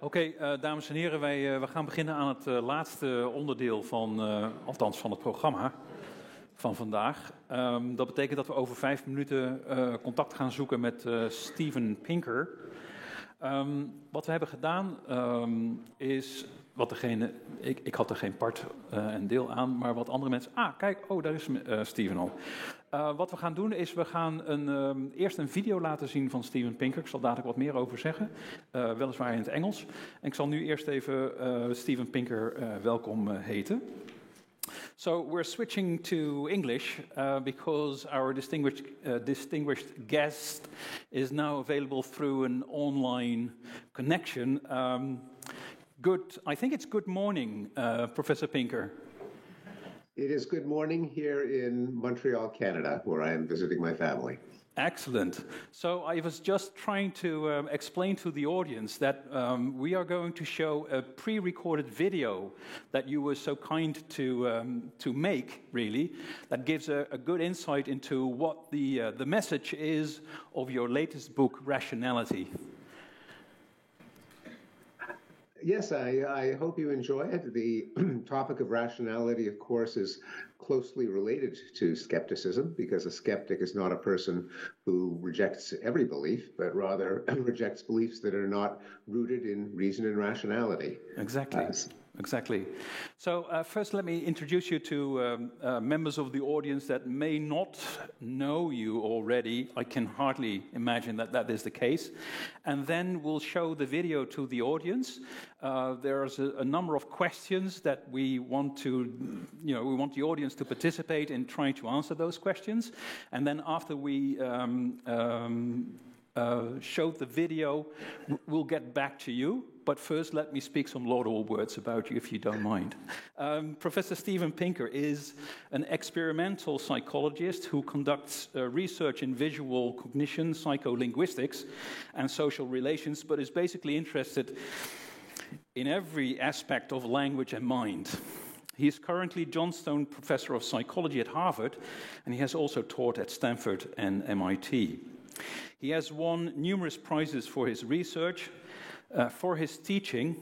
Oké, dames en heren, we gaan beginnen aan het laatste onderdeel van het programma van vandaag. Dat betekent dat we over 5 minuten contact gaan zoeken met Steven Pinker. Wat we hebben gedaan is, ik had er geen part en deel aan, maar wat andere mensen... kijk, daar is Steven al. Wat we gaan doen is, we gaan eerst een video laten zien van Steven Pinker. Ik zal dadelijk wat meer over zeggen, weliswaar in het Engels. En ik zal nu eerst even Steven Pinker welkom heten. So we're switching to English because our distinguished guest is now available through an online connection. I think it's good morning, Professor Pinker. It is good morning here in Montreal, Canada, where I am visiting my family. Excellent. So I was just trying to explain to the audience that we are going to show a pre-recorded video that you were so kind to make, really, that gives a good insight into what the message is of your latest book, Rationality. Yes, I hope you enjoy it. The topic of rationality, of course, is closely related to skepticism, because a skeptic is not a person who rejects every belief, but rather rejects beliefs that are not rooted in reason and rationality. Exactly. Exactly. So first let me introduce you to members of the audience that may not know you already. I can hardly imagine that is the case. And then we'll show the video to the audience. There's a number of questions that we want the audience to participate in trying to answer those questions. And then after we show the video, we'll get back to you. But first, let me speak some laudable words about you, if you don't mind. Professor Steven Pinker is an experimental psychologist who conducts research in visual cognition, psycholinguistics, and social relations, but is basically interested in every aspect of language and mind. He is currently Johnstone Professor of Psychology at Harvard, and he has also taught at Stanford and MIT. He has won numerous prizes for his research, for his teaching,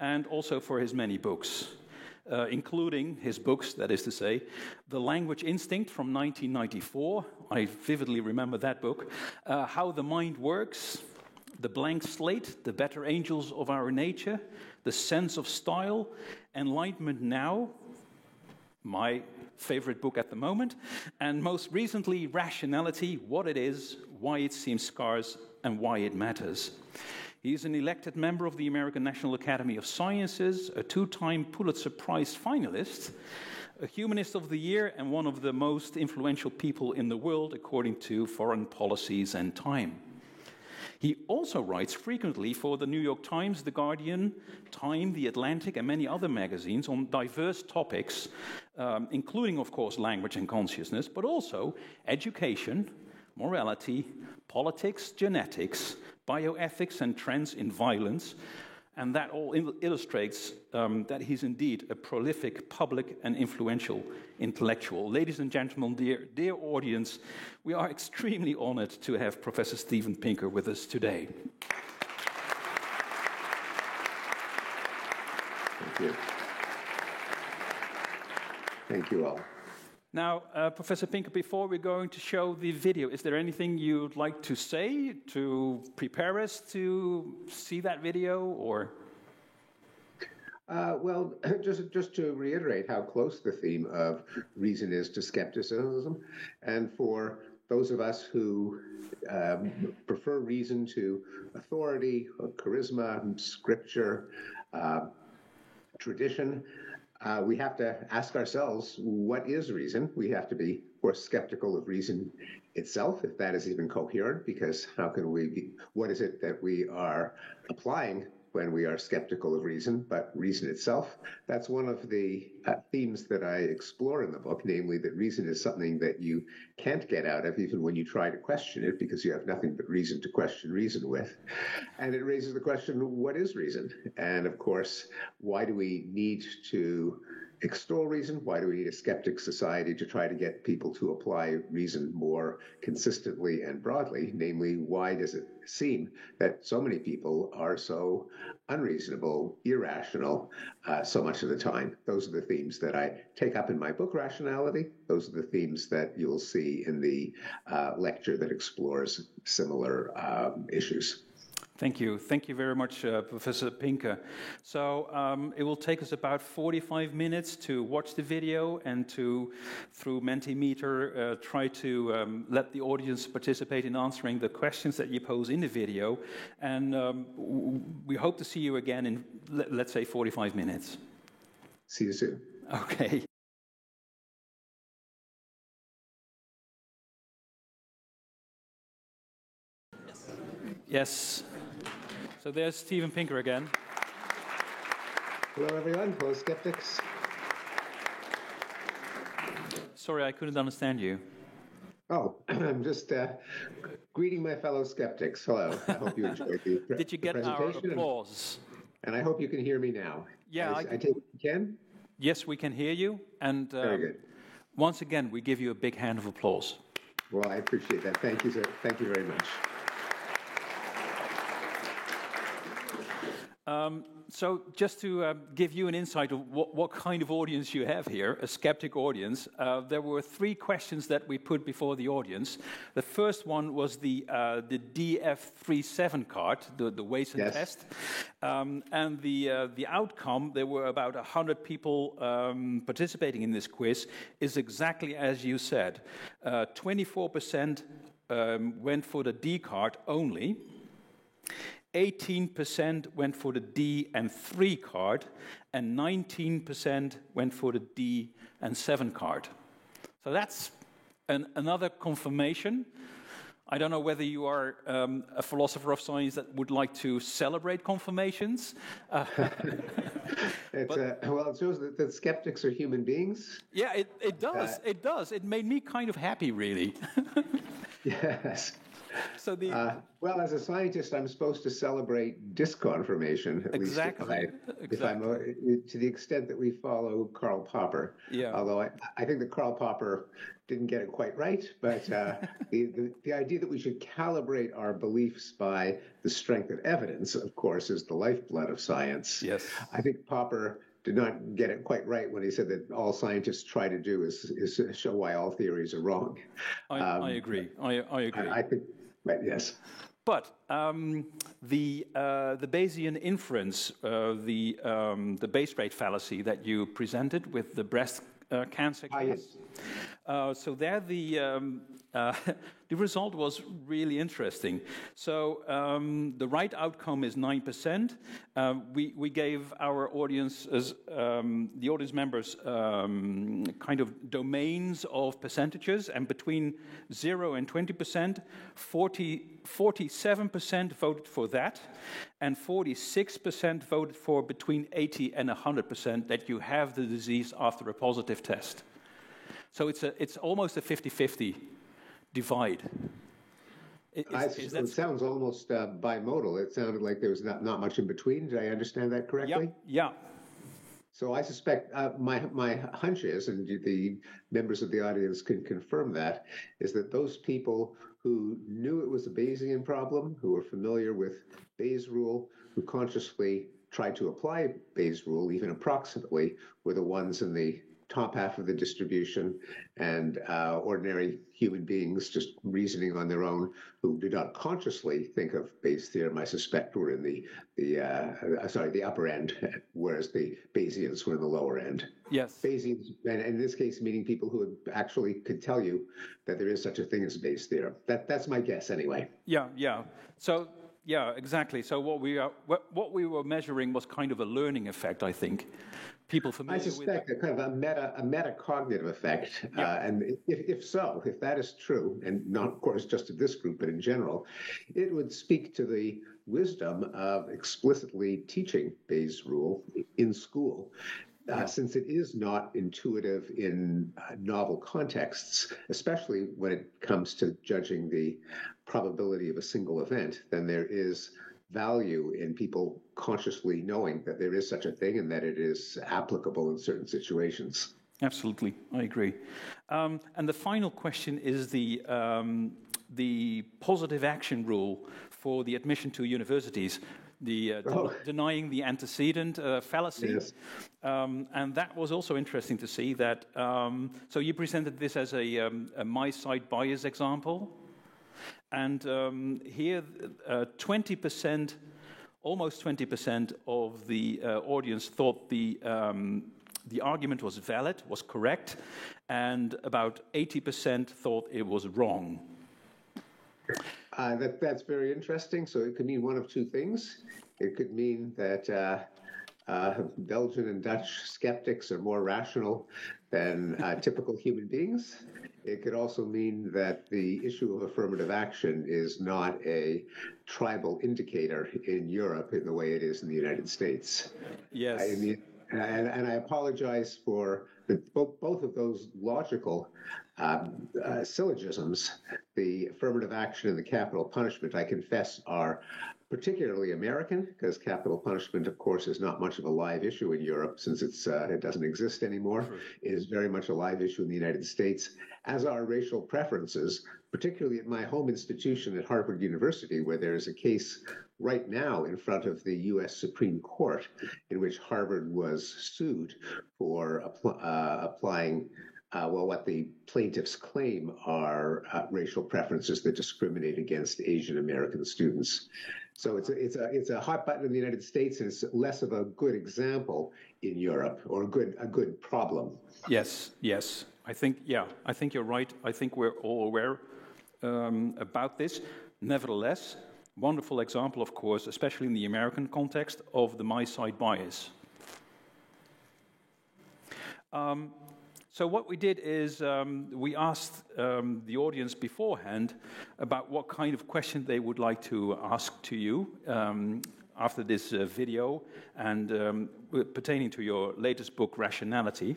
and also for his many books, including his books, that is to say, The Language Instinct from 1994, I vividly remember that book, How the Mind Works, The Blank Slate, The Better Angels of Our Nature, The Sense of Style, Enlightenment Now, my favorite book at the moment, and most recently, Rationality, What It Is, Why It Seems Scarce, and Why It Matters. He is an elected member of the American National Academy of Sciences, a 2-time Pulitzer Prize finalist, a Humanist of the Year, and one of the most influential people in the world, according to Foreign Policies and Time. He also writes frequently for the New York Times, The Guardian, Time, The Atlantic, and many other magazines on diverse topics, including, of course, language and consciousness, but also education, morality, politics, genetics, bioethics, and trends in violence. And that all illustrates that he's indeed a prolific, public, and influential intellectual. Ladies and gentlemen, dear audience, we are extremely honored to have Professor Steven Pinker with us today. Thank you. Thank you all. Now, Professor Pinker, before we're going to show the video, is there anything you'd like to say to prepare us to see that video, or? Well, just to reiterate how close the theme of reason is to skepticism, and for those of us who prefer reason to authority, charisma, scripture, tradition, we have to ask ourselves, what is reason? We have to be, of course, skeptical of reason itself, if that is even coherent, because what is it that we are applying when we are skeptical of reason, but reason itself? That's one of the themes that I explore in the book, namely that reason is something that you can't get out of even when you try to question it, because you have nothing but reason to question reason with. And it raises the question, what is reason? And of course, why do we need to extol reason? Why do we need a skeptic society to try to get people to apply reason more consistently and broadly? Namely, why does it seem that so many people are so unreasonable, irrational, so much of the time? Those are the themes that I take up in my book, Rationality. Those are the themes that you'll see in the lecture that explores similar issues. Thank you. Thank you very much, Professor Pinker. So it will take us about 45 minutes to watch the video and to, through Mentimeter, try to let the audience participate in answering the questions that you pose in the video. And we hope to see you again in, let's say, 45 minutes. See you soon. Okay. Yes. So there's Steven Pinker again. Hello, everyone. Hello, skeptics. Sorry, I couldn't understand you. Oh, I'm just greeting my fellow skeptics. Hello. I hope you enjoyed the presentation. Did you get our applause? And I hope you can hear me now. Yeah, I take it you can? Yes, we can hear you. And very good. Once again, we give you a big hand of applause. Well, I appreciate that. Thank you, sir. Thank you very much. So just to give you an insight of what kind of audience you have here, a skeptic audience, there were 3 questions that we put before the audience. The first one was the DF37 card, the Wason test. And the outcome, there were about 100 people participating in this quiz, is exactly as you said. 24% went for the D card only. 18% went for the D and 3 card, and 19% went for the D and 7 card. So that's another confirmation. I don't know whether you are a philosopher of science that would like to celebrate confirmations. Well, it shows that skeptics are human beings. Yeah, it does. It does. It made me kind of happy, really. Yes. So well, as a scientist, I'm supposed to celebrate disconfirmation, at least if I'm to the extent that we follow Karl Popper. Yeah. Although I think that Karl Popper didn't get it quite right, but the idea that we should calibrate our beliefs by the strength of evidence, of course, is the lifeblood of science. Yes. I think Popper did not get it quite right when he said that all scientists try to do is show why all theories are wrong. I agree. I agree. I think, but yes. But the Bayesian inference, the base rate fallacy that you presented with the breast cancer case. Yes. So there the result was really interesting. So the right outcome is 9%. We gave our audience, the audience members, kind of domains of percentages, and between 0 and 20%, 47% voted for that, and 46% voted for between 80 and 100% that you have the disease after a positive test. So it's almost a 50-50 divide. It sounds almost bimodal. It sounded like there was not much in between. Did I understand that correctly? Yeah. So I suspect my hunch is, and the members of the audience can confirm that, is that those people who knew it was a Bayesian problem, who were familiar with Bayes' rule, who consciously tried to apply Bayes' rule, even approximately, were the ones in the top half of the distribution, and ordinary human beings just reasoning on their own who do not consciously think of Bayes' theorem, I suspect, were in the upper end, whereas the Bayesians were in the lower end. Yes. Bayesians, and in this case, meaning people who actually could tell you that there is such a thing as Bayes' theorem. That's my guess, anyway. Yeah. So. Yeah, exactly. So what we were measuring was kind of a learning effect, I think. People familiar with... I suspect a kind of a metacognitive effect. Yeah. And if that is true, and not, of course, just of this group, but in general, it would speak to the wisdom of explicitly teaching Bayes' rule in school. Since it is not intuitive in novel contexts, especially when it comes to judging the probability of a single event, then there is value in people consciously knowing that there is such a thing and that it is applicable in certain situations. Absolutely, I agree. And the final question is the positive action rule for the admission to universities, denying the antecedent fallacy. Yes. And that was also interesting to see that. So you presented this as a my side bias example. And here, 20%, almost 20% of the audience thought the argument was valid, was correct, and about 80% thought it was wrong. That's very interesting. So it could mean one of two things. It could mean that Belgian and Dutch skeptics are more rational than typical human beings. It could also mean that the issue of affirmative action is not a tribal indicator in Europe in the way it is in the United States. Yes. And I apologize for both of those logical syllogisms. The affirmative action and the capital punishment, I confess, are particularly American, because capital punishment, of course, is not much of a live issue in Europe since it doesn't exist anymore. Sure. It is very much a live issue in the United States, as are racial preferences, particularly at my home institution at Harvard University, where there is a case right now in front of the U.S. Supreme Court in which Harvard was sued for applying what the plaintiffs claim are racial preferences that discriminate against Asian American students. So it's a hot button in the United States, and it's less of a good example in Europe, or a good problem. Yes. I think you're right. I think we're all aware about this. Nevertheless, wonderful example, of course, especially in the American context, of the my side bias. So what we did is we asked the audience beforehand about what kind of question they would like to ask to you after this video and pertaining to your latest book, Rationality.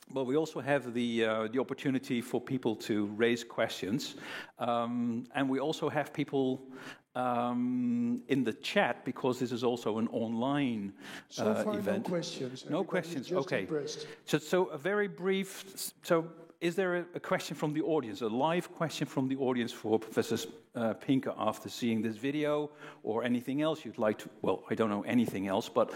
But we also have the opportunity for people to raise questions, and we also have people in the chat, because this is also an online so far, event. No questions. No questions. Just okay. Impressed. So a very brief. So is there a question from the audience? A live question from the audience for Professor Pinker after seeing this video, or anything else you'd like to? Well, I don't know anything else, but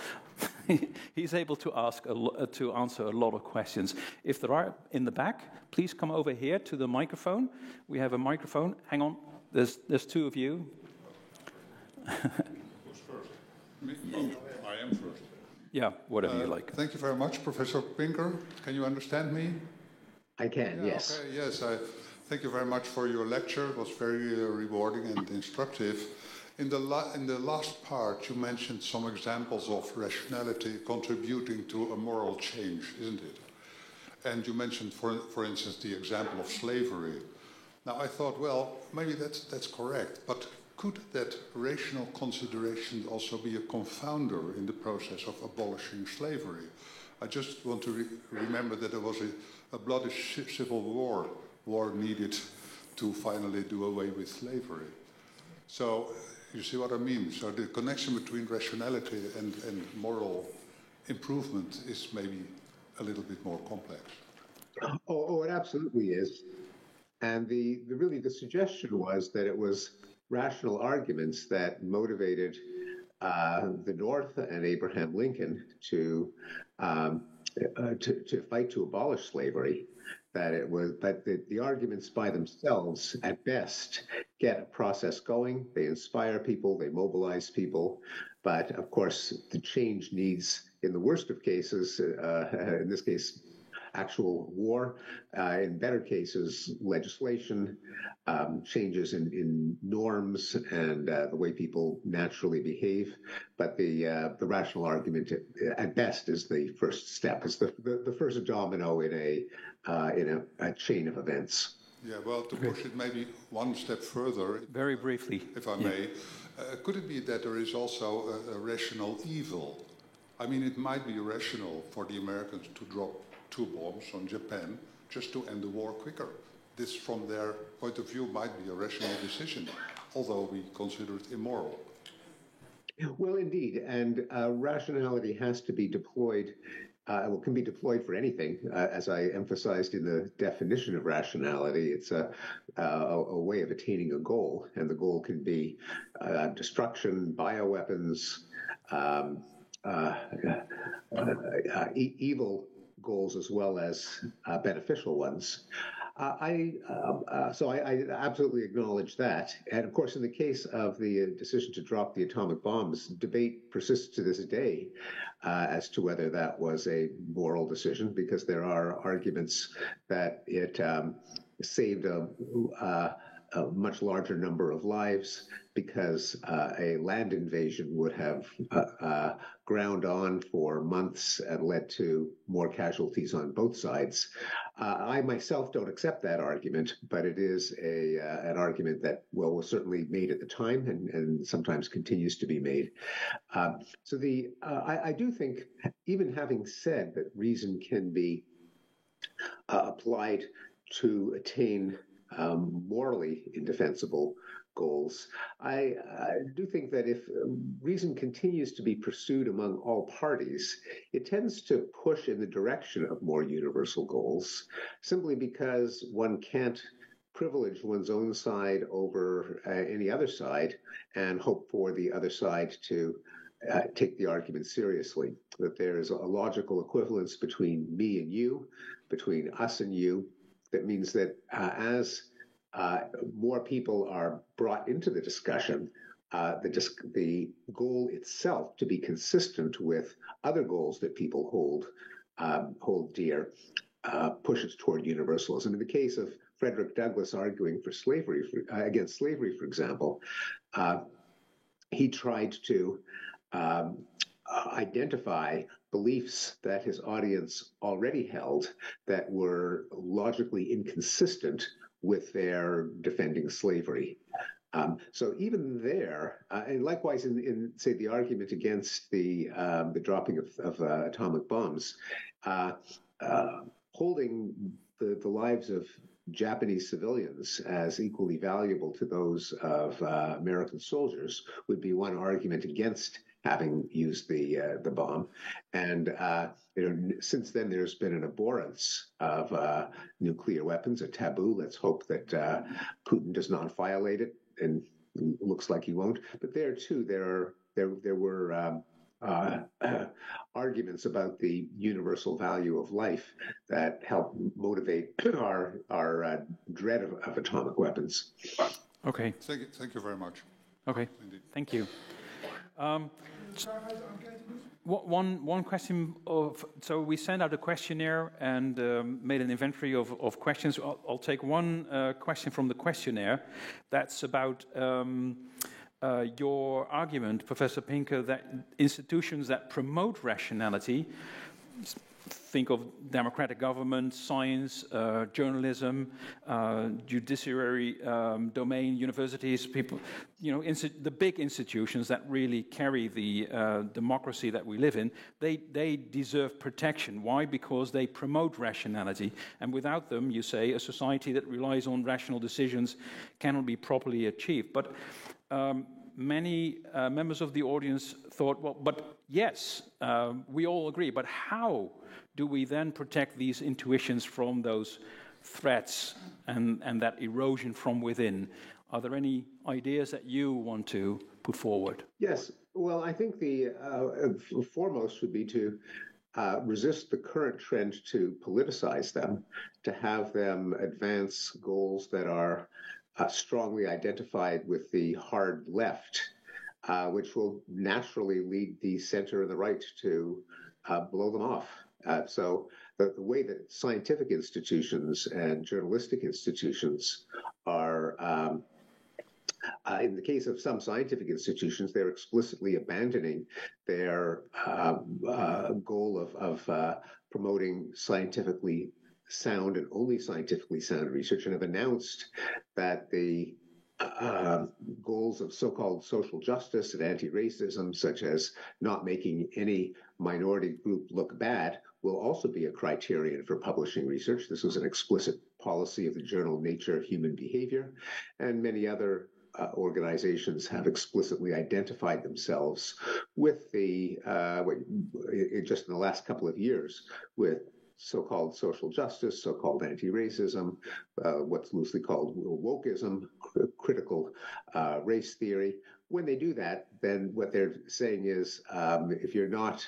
he's able to answer a lot of questions. If there are in the back, please come over here to the microphone. We have a microphone. Hang on. There's two of you. Who's first? Me? Oh, I am first. Yeah, whatever you like. Thank you very much, Professor Pinker. Can you understand me? I can, yes. Okay, yes. Thank you very much for your lecture. It was very rewarding and instructive. In the last part, you mentioned some examples of rationality contributing to a moral change, isn't it? And you mentioned, for instance, the example of slavery. Now, I thought, well, maybe that's correct, but could that rational consideration also be a confounder in the process of abolishing slavery? I just want to remember that there was a bloody civil war needed to finally do away with slavery. So you see what I mean? So the connection between rationality and moral improvement is maybe a little bit more complex. Oh, it absolutely is. And really the suggestion was that it was rational arguments that motivated the North and Abraham Lincoln to fight to abolish slavery. But the arguments by themselves, at best, get a process going. They inspire people, they mobilize people. But of course, the change needs, in the worst of cases, in this case, actual war, in better cases, legislation, changes in norms and the way people naturally behave. But the rational argument, at best, is the first step. It's the first domino in a chain of events. Yeah, well, to push it maybe one step further, very briefly, if I may, could it be that there is also a rational evil? I mean, it might be rational for the Americans to drop 2 bombs on Japan just to end the war quicker. This, from their point of view, might be a rational decision. although we consider it immoral. Well, indeed, and rationality has to be deployed, can be deployed for anything. As I emphasized in the definition of rationality, it's a way of attaining a goal, and the goal can be destruction, bioweapons, evil goals as well as beneficial ones. So I absolutely acknowledge that. And of course, in the case of the decision to drop the atomic bombs, debate persists to this day as to whether that was a moral decision, because there are arguments that it saved a much larger number of lives, because a land invasion would have ground on for months and led to more casualties on both sides. I myself don't accept that argument, but it is an argument that, well, was certainly made at the time and sometimes continues to be made. So I do think, even having said that reason can be applied to attain morally indefensible goals, I do think that if reason continues to be pursued among all parties, it tends to push in the direction of more universal goals, simply because one can't privilege one's own side over any other side and hope for the other side to take the argument seriously, that there is a logical equivalence between me and you, between us and you, that means that as more people are brought into the discussion, the goal itself to be consistent with other goals that people hold dear pushes toward universalism. In the case of Frederick Douglass arguing for slavery, against slavery, for example, he tried to identify beliefs that his audience already held that were logically inconsistent with their defending slavery. So even there, and likewise in say the argument against the dropping of atomic bombs, holding the lives of Japanese civilians as equally valuable to those of American soldiers would be one argument against having used the bomb. And since then, there's been an abhorrence of nuclear weapons, a taboo. Let's hope that Putin does not violate it, and looks like he won't. But there too, there were arguments about the universal value of life that help motivate our dread of atomic weapons. Okay. Thank you very much. Okay. Indeed. Thank you. One question so we sent out a questionnaire and made an inventory of questions. I'll take one question from the questionnaire. That's about your argument, Professor Pinker, that institutions that promote rationality, think of democratic government, science, journalism, judiciary domain, universities, people, the big institutions that really carry the democracy that we live in, they deserve protection. Why? Because they promote rationality. And without them, you say, a society that relies on rational decisions cannot be properly achieved. But many members of the audience thought, well, but yes, we all agree, but how do we then protect these intuitions from those threats and that erosion from within? Are there any ideas that you want to put forward? Yes. Well, I think the foremost would be to resist the current trend to politicize them, to have them advance goals that are strongly identified with the hard left, which will naturally lead the center and the right to blow them off. So the way that scientific institutions and journalistic institutions are, in the case of some scientific institutions, they're explicitly abandoning their goal of promoting scientifically sound and only scientifically sound research, and have announced that the goals of so-called social justice and anti-racism, such as not making any minority group look bad, will also be a criterion for publishing research. This was an explicit policy of the journal Nature of Human Behavior, and many other organizations have explicitly identified themselves with just in the last couple of years, with so-called social justice, so-called anti-racism, what's loosely called wokeism, critical race theory. When they do that, then what they're saying is, if you're not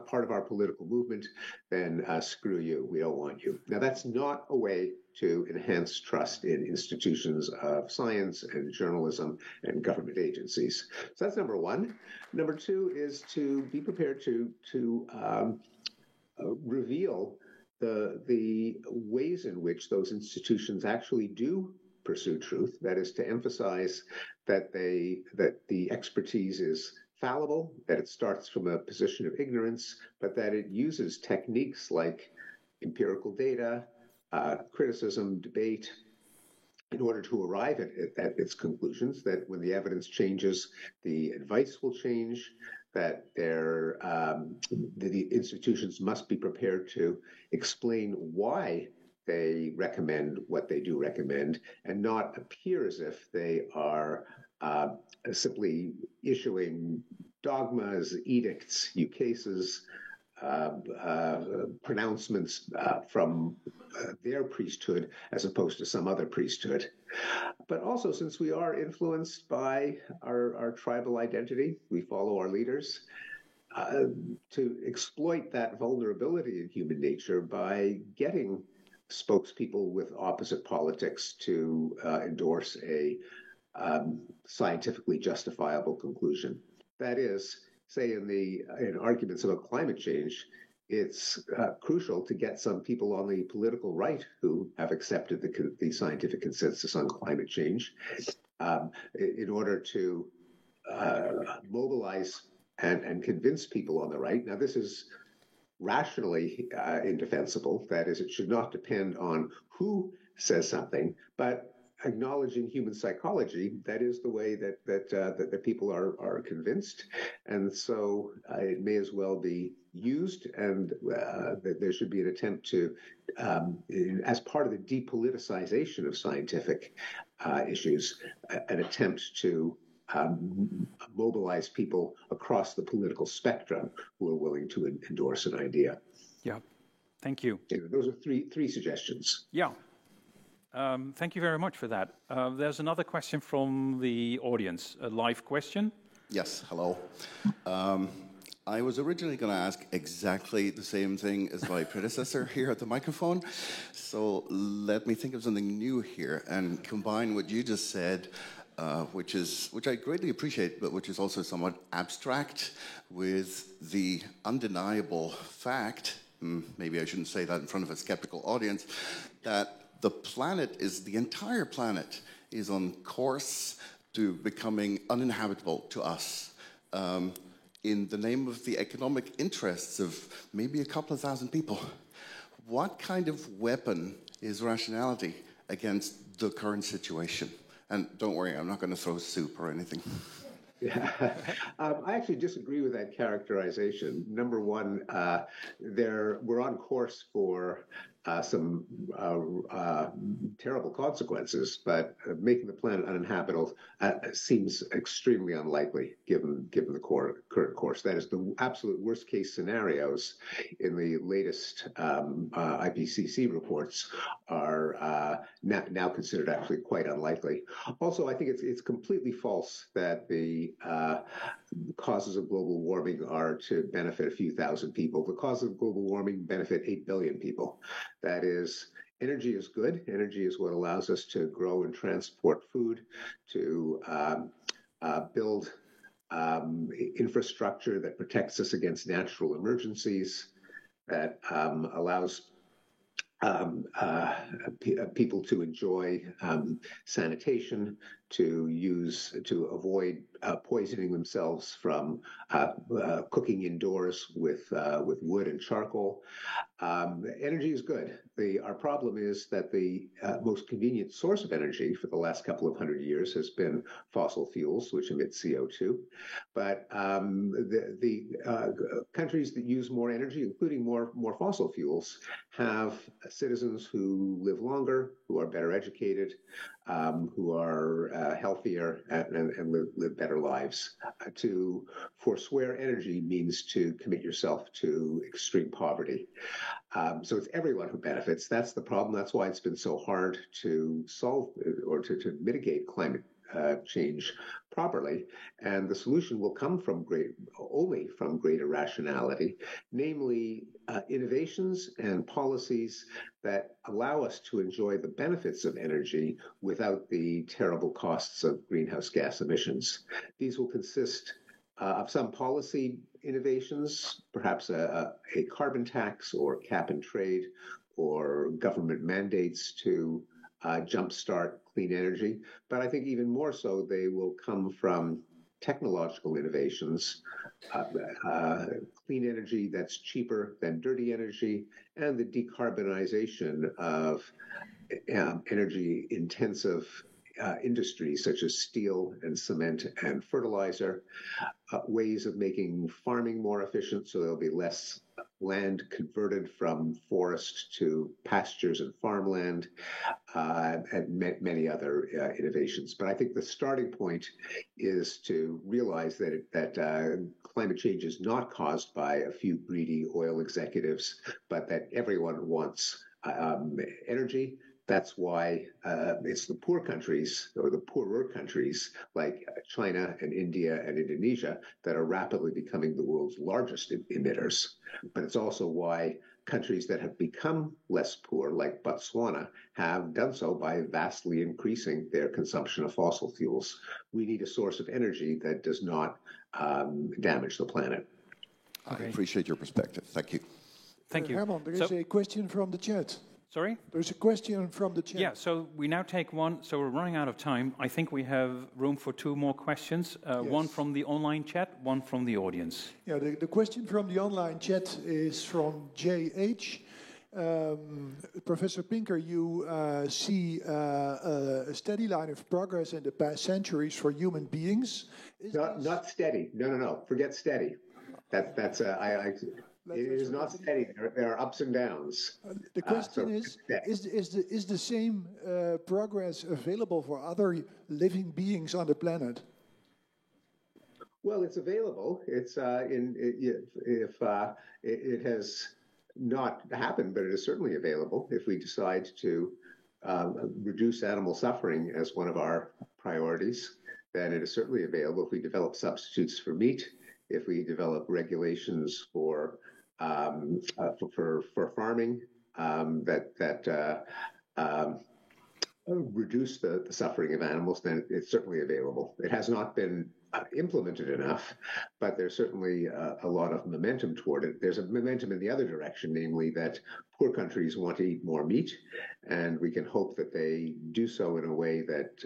part of our political movement, then screw you. We don't want you. Now, that's not a way to enhance trust in institutions of science and journalism and government agencies. So that's number one. Number two is to be prepared to reveal the ways in which those institutions actually do pursue truth. That is, to emphasize that the expertise is fallible, that it starts from a position of ignorance, but that it uses techniques like empirical data, criticism, debate, in order to arrive at its conclusions, that when the evidence changes, the advice will change, that the institutions must be prepared to explain why they recommend what they do recommend, and not appear as if they are simply issuing dogmas, edicts, ukases, pronouncements from their priesthood as opposed to some other priesthood. But also, since we are influenced by our tribal identity, we follow our leaders, to exploit that vulnerability in human nature by getting spokespeople with opposite politics to endorse a scientifically justifiable conclusion. That is, say in arguments about climate change, it's crucial to get some people on the political right who have accepted the scientific consensus on climate change in order to mobilize and convince people on the right. Now, this is rationally indefensible. That is, it should not depend on who says something, but acknowledging human psychology, that is the way that people are convinced. And so it may as well be used, and that there should be an attempt to, as part of the depoliticization of scientific issues, an attempt to mobilize people across the political spectrum who are willing to endorse an idea. Yeah, thank you. Those are three suggestions. Yeah. Thank you very much for that. There's another question from the audience, a live question. Yes, hello. I was originally going to ask exactly the same thing as my predecessor here at the microphone, so let me think of something new here and combine what you just said, which I greatly appreciate, but which is also somewhat abstract, with the undeniable fact, maybe I shouldn't say that in front of a skeptical audience, that the entire planet is on course to becoming uninhabitable to us, in the name of the economic interests of maybe a couple of thousand people. What kind of weapon is rationality against the current situation? And don't worry, I'm not going to throw soup or anything. Yeah. I actually disagree with that characterization. Number one, we're on course for some terrible consequences, but making the planet uninhabitable seems extremely unlikely given the current course. That is, the absolute worst case scenarios in the latest IPCC reports are now considered actually quite unlikely. Also, I think it's completely false that the causes of global warming are to benefit a few thousand people. The causes of global warming benefit 8 billion people. That is, energy is good. Energy is what allows us to grow and transport food, to build infrastructure that protects us against natural emergencies, that allows people to enjoy sanitation, to avoid poisoning themselves from cooking indoors with wood and charcoal. Energy is good. Our problem is that the most convenient source of energy for the last couple of hundred years has been fossil fuels, which emit CO2. But the countries that use more energy, including more fossil fuels, have citizens who live longer, who are better educated, who are healthier and live better lives. To forswear energy means to commit yourself to extreme poverty. So it's everyone who benefits. That's the problem. That's why it's been so hard to solve or to mitigate climate change properly. And the solution will come only from greater rationality, namely innovations and policies that allow us to enjoy the benefits of energy without the terrible costs of greenhouse gas emissions. These will consist of some policy innovations, perhaps a carbon tax or cap and trade or government mandates to jumpstart clean energy. But I think even more so, they will come from technological innovations, clean energy that's cheaper than dirty energy, and the decarbonization of energy intensive industries such as steel and cement and fertilizer, ways of making farming more efficient so there'll be less land converted from forest to pastures and farmland, and many other innovations. But I think the starting point is to realize that climate change is not caused by a few greedy oil executives, but that everyone wants energy. That's why it's the poor countries or the poorer countries like China and India and Indonesia that are rapidly becoming the world's largest emitters. But it's also why countries that have become less poor, like Botswana, have done so by vastly increasing their consumption of fossil fuels. We need a source of energy that does not damage the planet. I appreciate your perspective. Thank you. Thank you. Herman, there is a question from the chat. Sorry? There's a question from the chat. Yeah, so we now take one. So we're running out of time. I think we have room for two more questions. Yes. One from the online chat, one from the audience. Yeah, the question from the online chat is from JH. Professor Pinker, you see a steady line of progress in the past centuries for human beings. Not steady. No. Forget steady. It is not steady. There are ups and downs. The question is the same progress available for other living beings on the planet? Well, it's available. It's it has not happened, but it is certainly available if we decide to reduce animal suffering as one of our priorities. Then it is certainly available if we develop substitutes for meat, if we develop regulations for farming that reduce the suffering of animals, then it's certainly available. It has not been implemented enough, but there's certainly a lot of momentum toward it. There's a momentum in the other direction, namely that poor countries want to eat more meat, and we can hope that they do so in a way that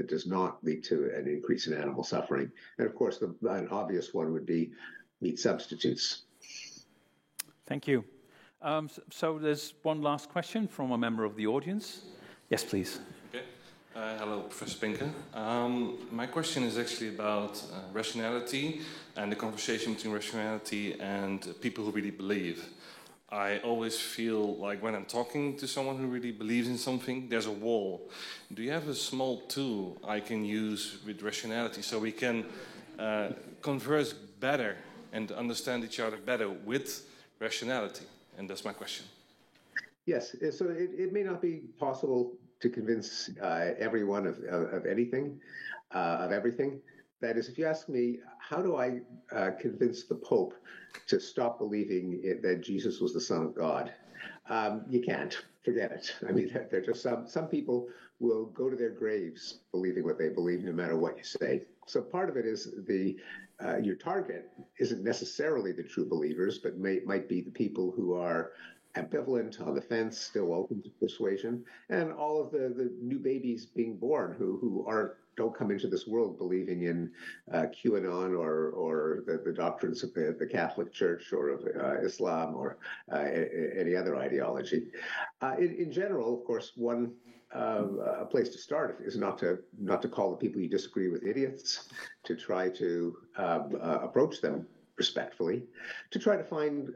does not lead to an increase in animal suffering. And of course, an obvious one would be meat substitutes. Thank you. So there's one last question from a member of the audience. Yes, please. Okay. Hello, Professor Pinker. My question is actually about rationality and the conversation between rationality and people who really believe. I always feel like when I'm talking to someone who really believes in something, there's a wall. Do you have a small tool I can use with rationality so we can converse better and understand each other better with rationality? And that's my question. Yes, so it may not be possible to convince everyone of anything, of everything. That is, if you ask me, how do I convince the Pope to stop believing that Jesus was the Son of God? You can't. Forget it. I mean, they're just some people will go to their graves believing what they believe, no matter what you say. So part of it is your target isn't necessarily the true believers, but might be the people who are ambivalent, on the fence, still open to persuasion, and all of the new babies being born who aren't don't come into this world believing in QAnon or the doctrines of the Catholic Church or of Islam or any other ideology. In general, of course, a place to start is not to call the people you disagree with idiots, to try to approach them respectfully, to try to find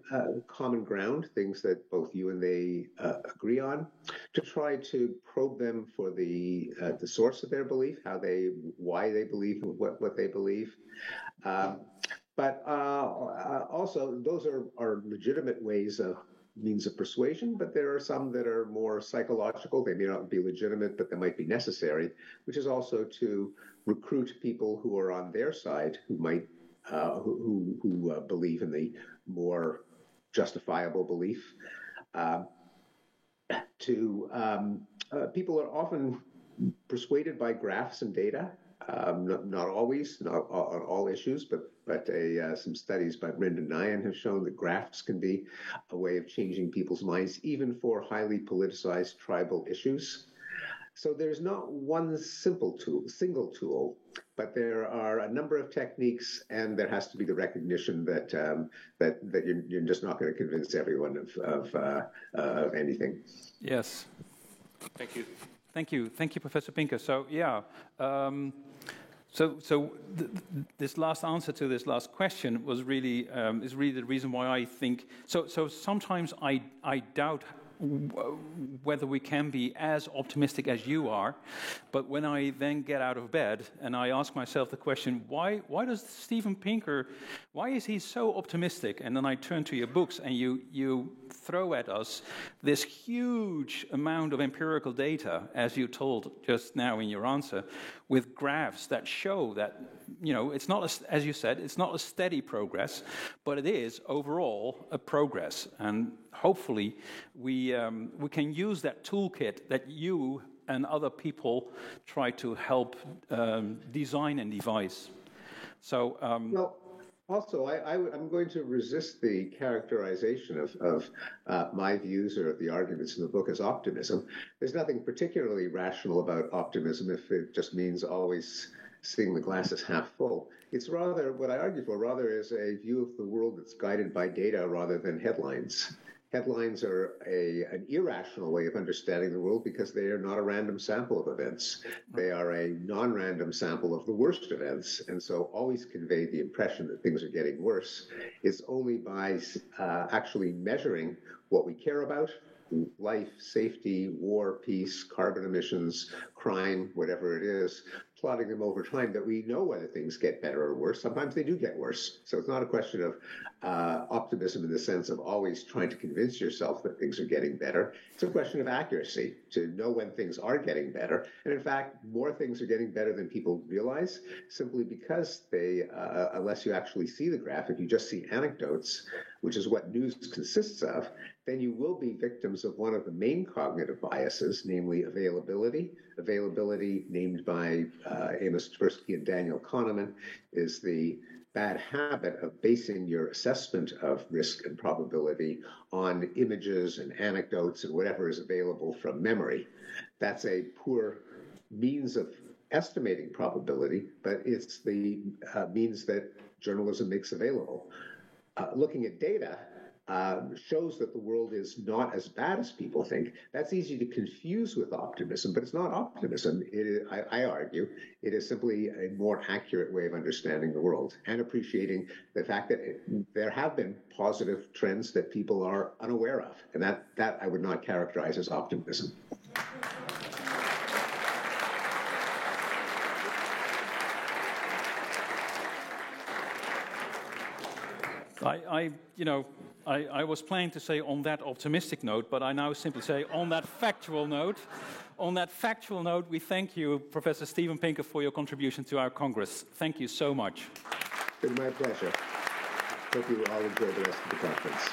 common ground, things that both you and they agree on, to try to probe them for the source of their belief, why they believe what they believe. But also, those are legitimate means of persuasion, but there are some that are more psychological. They may not be legitimate, but they might be necessary, which is also to recruit people who are on their side, who might who believe in the more justifiable belief. People are often persuaded by graphs and data. Not always, not on all issues, but some studies by Brendan Nyan have shown that graphs can be a way of changing people's minds, even for highly politicized tribal issues. So there's not one single tool, but there are a number of techniques, and there has to be the recognition that you're just not going to convince everyone of anything. Yes. Thank you. Thank you, Professor Pinker. So yeah, this last answer to this last question was really is really the reason why I think so. So sometimes I doubt whether we can be as optimistic as you are, but when I then get out of bed and I ask myself the question, why does Steven Pinker, why is he so optimistic? And then I turn to your books and you throw at us this huge amount of empirical data, as you told just now in your answer, with graphs that show that, it's not, as you said, it's not a steady progress, but it is overall a progress. And hopefully we can use that toolkit that you and other people try to help design and devise. So, well, also, I'm going to resist the characterization of my views or the arguments in the book as optimism. There's nothing particularly rational about optimism if it just means always seeing the glass as half full. It's rather, what I argue for, rather is a view of the world that's guided by data rather than headlines. Headlines are an irrational way of understanding the world because they are not a random sample of events. They are a non-random sample of the worst events, and so always convey the impression that things are getting worse. It's only by actually measuring what we care about, life, safety, war, peace, carbon emissions, crime, whatever it is, plotting them over time, that we know whether things get better or worse. Sometimes they do get worse. So it's not a question of optimism in the sense of always trying to convince yourself that things are getting better. It's a question of accuracy, to know when things are getting better. And in fact, more things are getting better than people realize, simply because they, unless you actually see the graph, if you just see anecdotes, which is what news consists of, then you will be victims of one of the main cognitive biases, namely availability. Availability, named by Amos Tversky and Daniel Kahneman, is the bad habit of basing your assessment of risk and probability on images and anecdotes and whatever is available from memory. That's a poor means of estimating probability, but it's the means that journalism makes available. Looking at data shows that the world is not as bad as people think. That's easy to confuse with optimism, but it's not optimism. It is, I argue, it is simply a more accurate way of understanding the world and appreciating the fact that there have been positive trends that people are unaware of, and that I would not characterize as optimism. I was planning to say on that optimistic note, but I now simply say on that factual note. On that factual note, we thank you, Professor Steven Pinker, for your contribution to our Congress. Thank you so much. It's been my pleasure. Hope you all enjoy the rest of the conference.